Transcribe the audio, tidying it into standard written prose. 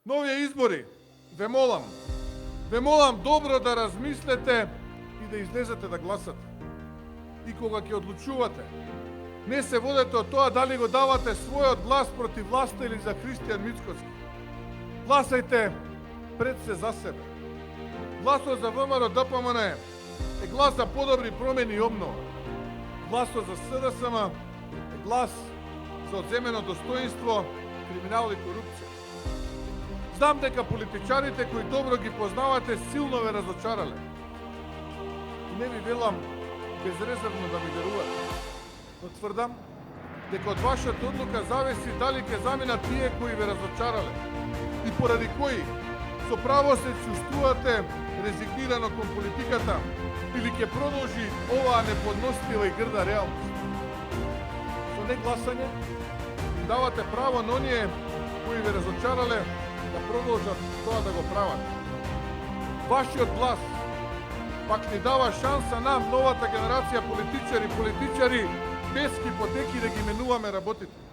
нови избори, ве молам добро да размислете и да излезете да гласате. И кога ќе одлучувате, не се водете од тоа дали го давате својот глас против власта или за Христијан Мицкоски. Гласајте пред се за себе. Гласот за ВМРО ДПМН е глас за подобри промени и обнова. Гласот за СДСМ е глас за одземено достоинство, криминал и корупција. Знам дека политичарите кои добро ги познавате силно ве разочарале. И не ви велам безрезервно да ми верувате. Но тврдам дека од вашата одлука зависи дали ќе заминат тие кои ве разочарале и поради кои со право се чувствувате резигнирано кон политиката или ќе продолжи оваа неподнослива и грда реалност. Со негласање им давате право на оние кои ве разочарале да продолжат тоа да го прават. Вашиот глас пак ни дава шанса нам, новата генерација политичари без хипотеки да ги менуваме работите.